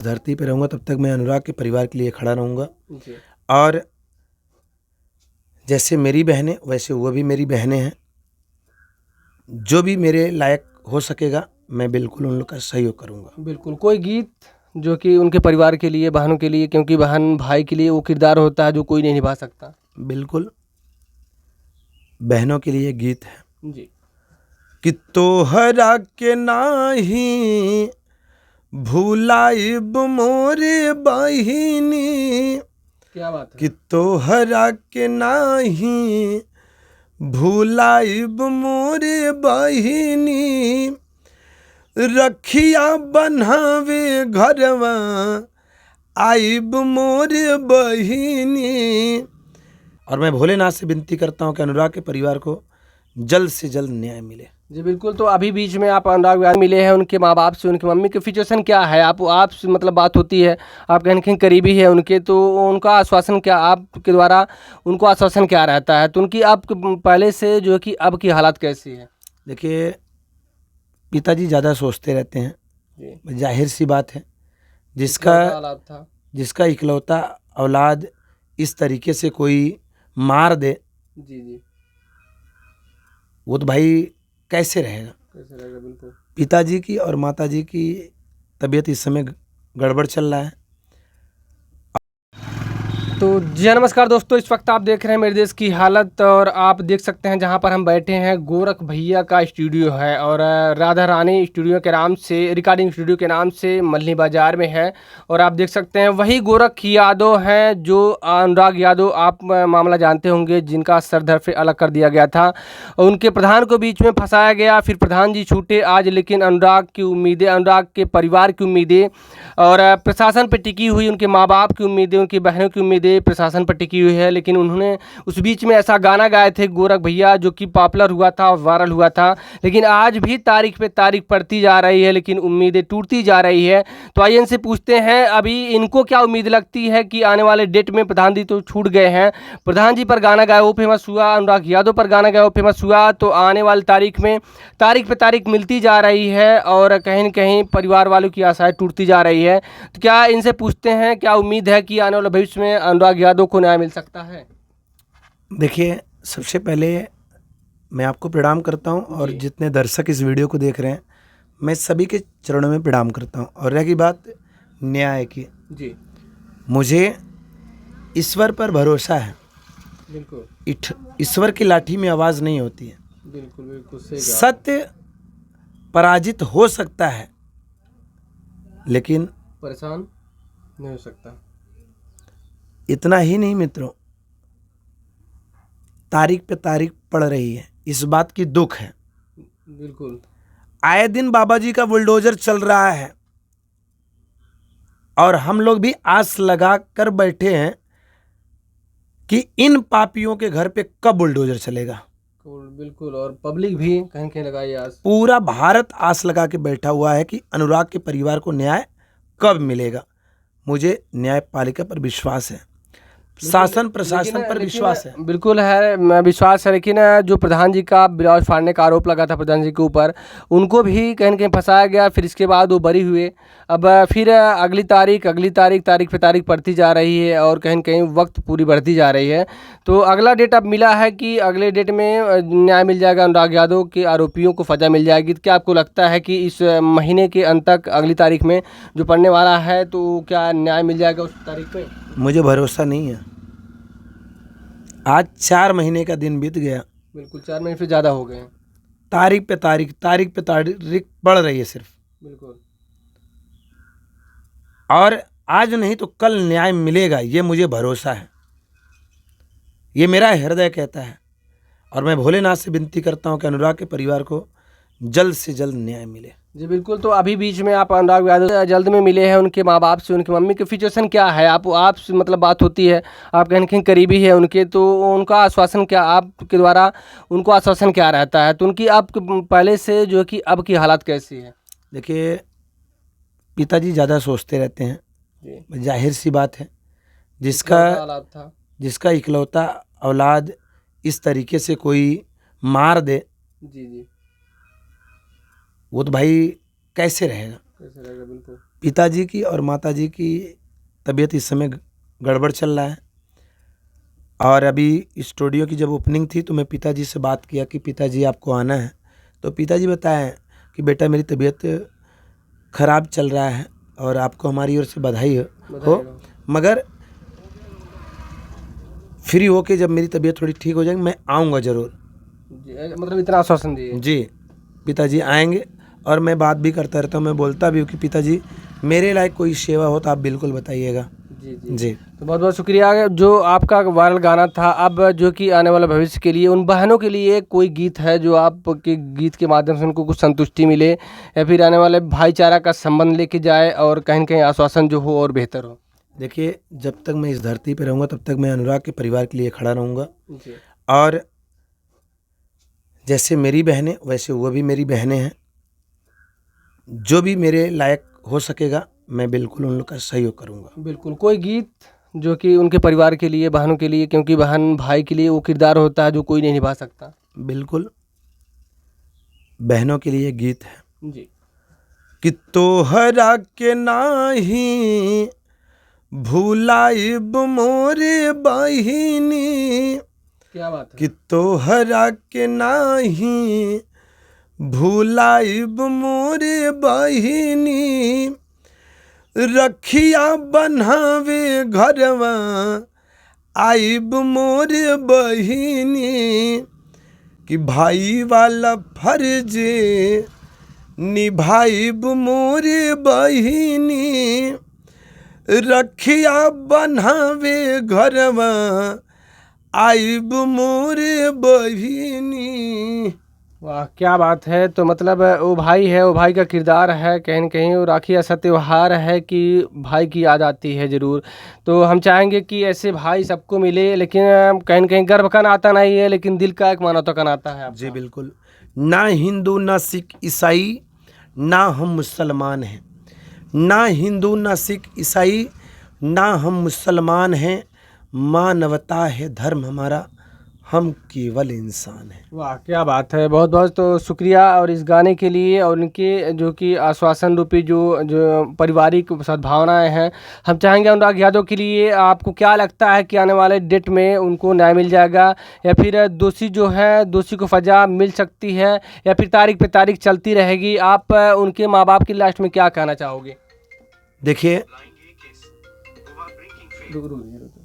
धरती पे रहूँगा तब तक मैं अनुराग के परिवार के लिए खड़ा रहूँगा। जी। और जैसे मेरी बहनें वैसे वो भी मेरी बहनें हैं। जो भी मेरे लायक हो सकेगा मैं बिल्कुल उन लोग का सहयोग करूँगा। बिल्कुल, कोई गीत जो कि उनके परिवार के लिए, बहनों के लिए, क्योंकि बहन भाई के लिए वो किरदार होता है जो कोई नहीं निभा सकता। बिल्कुल, बहनों के लिए गीत है जी। कि तोहरा के नाही भूलाइब मोरे बहिनी, क्या बात है। कि तोहरा के नाही भूलाइब मोरे बहिनी, रखिया बनावे घरवा आइब मोरे बहिनी। और मैं भोलेनाथ से विनती करता हूँ कि अनुराग के परिवार को जल्द से जल्द न्याय मिले। जी बिल्कुल, तो अभी बीच में आप अनुराग व्यास मिले हैं उनके माँ बाप से, उनकी मम्मी की सिचुएशन क्या है? आप मतलब बात होती है, आप कहीं न कहीं करीबी है उनके, तो उनका आश्वासन क्या, आपके द्वारा उनको आश्वासन क्या रहता है? तो उनकी आप पहले से जो है कि अब की हालत कैसी है? देखिए, पिताजी ज़्यादा सोचते रहते हैं, जी। जाहिर सी बात है। इकलौता औलाद था। जिसका इकलौता औलाद इस तरीके से कोई मार दे, जी, जी। वो तो भाई कैसे रहेगा। कैसे रहेगा, बिल्कुल। पिताजी की और माताजी की तबीयत इस समय गड़बड़ चल रहा है। तो जी हाँ, नमस्कार दोस्तों, इस वक्त आप देख रहे हैं मेरे देश की हालत, और आप देख सकते हैं जहां पर हम बैठे हैं गोरख भैया का स्टूडियो है, और राधा रानी स्टूडियो के नाम से, रिकॉर्डिंग स्टूडियो के नाम से मल्ली बाज़ार में है। और आप देख सकते हैं वही गोरख यादव हैं जो अनुराग यादव, आप मामला जानते होंगे, जिनका सर धड़ से अलग कर दिया गया था। उनके प्रधान को बीच में फंसाया गया, फिर प्रधान जी छूटे आज, लेकिन अनुराग की उम्मीदें, अनुराग के परिवार की उम्मीदें और प्रशासन पर टिकी हुई, उनके माँ बाप की उम्मीदें, उनकी बहनों की उम्मीदें प्रशासन पर टिकी हुई है। लेकिन उन्होंने उस बीच में ऐसा गाना गाए थे गोरख भैया, जो कि पॉपुलर हुआ था और वायरल हुआ था, लेकिन आज भी तारीख पे तारीख पड़ती जा रही है, लेकिन उम्मीदें टूटती जा रही है। तो आइए इनसे पूछते हैं अभी इनको क्या उम्मीद लगती है कि आने वाले डेट में, प्रधान जी तो छूट गए हैं, प्रधान जी पर गाना गाया वो फेमस हुआ, अनुराग यादव पर गाना गाया वो फेमस हुआ, तो आने वाली तारीख में तारीख पे तारीख मिलती जा रही है और कहीं न कहीं परिवार वालों की आशाएं टूटती जा रही है। तो क्या इनसे पूछते हैं, क्या उम्मीद है कि आने वाले भविष्य में अनुराग यादव को न्याय मिल सकता है? देखिए, सबसे पहले मैं आपको प्रणाम करता हूं, और जितने दर्शक इस वीडियो को देख रहे हैं, मैं सभी के चरणों में प्रणाम करता हूं। और रही बात न्याय की, जी मुझे ईश्वर पर भरोसा है। बिल्कुल, ईश्वर की लाठी में आवाज़ नहीं होती है। बिल्कुल बिल्कुल सही कहा। सत्य पराजित हो सकता है, लेकिन परेशान नहीं हो सकता। इतना ही नहीं मित्रों, तारीख पे तारीख पड़ रही है, इस बात की दुख है। बिल्कुल, आए दिन बाबा जी का बुलडोजर चल रहा है, और हम लोग भी आस लगा कर बैठे हैं कि इन पापियों के घर पे कब बुलडोजर चलेगा। बिल्कुल, और पब्लिक भी कहीं कहीं लगाई आज। पूरा भारत आस लगा के बैठा हुआ है कि अनुराग के परिवार को न्याय कब मिलेगा। मुझे न्यायपालिका पर विश्वास है, शासन प्रशासन पर विश्वास है। बिल्कुल है, विश्वास है, लेकिन जो प्रधान जी का ब्लाउज फाड़ने का आरोप लगा था प्रधान जी के ऊपर, उनको भी कहीं न कहीं फंसाया गया, फिर इसके बाद वो बरी हुए। अब फिर अगली तारीख तारीख पे तारीख पड़ती जा रही है, और कहीं न कहीं वक्त पूरी बढ़ती जा रही है। तो अगला डेट अब मिला है कि अगले डेट में न्याय मिल जाएगा, अनुराग यादव के आरोपियों को सजा मिल जाएगी। तो क्या आपको लगता है कि इस महीने के अंत तक, अगली तारीख में जो पड़ने वाला है, तो क्या न्याय मिल जाएगा उस तारीख पे? मुझे भरोसा नहीं है। आज 4 महीने का दिन बीत गया, बिल्कुल 4 महीने से ज़्यादा हो गए हैं। तारीख पे तारीख बढ़ रही है सिर्फ। बिल्कुल, और आज नहीं तो कल न्याय मिलेगा, ये मुझे भरोसा है, ये मेरा हृदय कहता है। और मैं भोलेनाथ से विनती करता हूं कि अनुराग के परिवार को जल्द से जल्द न्याय मिले। जी बिल्कुल, तो अभी बीच में आप अनुराग यादव जल्द में मिले हैं उनके माँ बाप से, उनकी मम्मी की सिचुएशन क्या है? आप मतलब बात होती है, आप कहीं न कहीं करीबी है उनके, तो उनका आश्वासन क्या, आपके द्वारा उनको आश्वासन क्या रहता है? तो उनकी आप पहले से जो है कि अब की हालत कैसी है? देखिए, पिताजी ज़्यादा सोचते रहते हैं, जी, जाहिर सी बात है। इकलौता औलाद था। जिसका इकलौता औलाद इस तरीके से कोई मार दे, जी, जी। वो तो भाई कैसे रहेगा। कैसे रहेगा, बिल्कुल। पिताजी की और माताजी की तबीयत इस समय गड़बड़ चल रहा है। और अभी स्टूडियो की जब ओपनिंग थी तो मैं पिताजी से बात किया कि पिताजी आपको आना है, तो पिताजी बताएं कि बेटा मेरी तबीयत ख़राब चल रहा है और आपको हमारी ओर से बधाई हो, मगर फ्री होके जब मेरी तबीयत थोड़ी ठीक हो जाएगी मैं आऊँगा ज़रूर। मतलब इतना आश्वासन दिए। जी, पिताजी आएंगे और मैं बात भी करता रहता हूँ, मैं बोलता भी हूँ कि पिताजी मेरे लायक कोई सेवा हो तो आप बिल्कुल बताइएगा। जी जी जी, तो बहुत बहुत शुक्रिया। जो आपका वायरल गाना था, अब जो कि आने वाला भविष्य के लिए उन बहनों के लिए कोई गीत है जो आपके गीत के माध्यम से उनको कुछ संतुष्टि मिले, या फिर आने वाले भाईचारा का संबंध लेके जाए और कहीं न कहीं आश्वासन जो हो और बेहतर हो? देखिए जब तक मैं इस धरती पे रहूँगा तब तक मैं अनुराग के परिवार के लिए खड़ा रहूँगा। जी और जैसे मेरी बहनें वैसे वो भी मेरी बहनें हैं। जो भी मेरे लायक हो सकेगा मैं बिल्कुल उन लोग का सहयोग करूँगा। बिल्कुल। कोई गीत जो कि उनके परिवार के लिए, बहनों के लिए, क्योंकि बहन भाई के लिए वो किरदार होता है जो कोई नहीं निभा सकता। बिल्कुल, बहनों के लिए गीत है जी कि तोहरा के नाही भूलाइब मोरे बहिनी, क्या बात है। कि तोहरा के नाही भूलाइब मोरे बहिनी, रखिया बनावे घरवा आइब मोरे बहिनी, कि भाई वाला फर्ज निभाइब मोरे बहिनी, रखिया बनावे घरवा आइब मोरे बहिनी। वाह क्या बात है। तो मतलब वो भाई है, वो भाई का किरदार है कहीं न कहीं, वो राखी ऐसा त्योहार है कि भाई की याद आती है ज़रूर। तो हम चाहेंगे कि ऐसे भाई सबको मिले, लेकिन कहीं न कहीं गर्व का नाता नहीं है, लेकिन दिल का एक मानवता का नाता है आपका। जी बिल्कुल, ना हिंदू ना सिख ईसाई ना हम मुसलमान हैं, ना हिंदू ना सिख ईसाई ना हम मुसलमान हैं, मानवता है धर्म हमारा, हम केवल इंसान हैं। वाह क्या बात है। बहुत बहुत तो शुक्रिया और इस गाने के लिए और उनके जो कि आश्वासन रूपी जो जो पारिवारिक सद्भावनाएं हैं। हम चाहेंगे अनुराग यादव के लिए, आपको क्या लगता है कि आने वाले डेट में उनको न्याय मिल जाएगा, या फिर दोषी जो है दोषी को सज़ा मिल सकती है, या फिर तारीख पे तारीख चलती रहेगी? आप उनके माँ बाप की लास्ट में क्या कहना चाहोगे? देखिए रुक रुक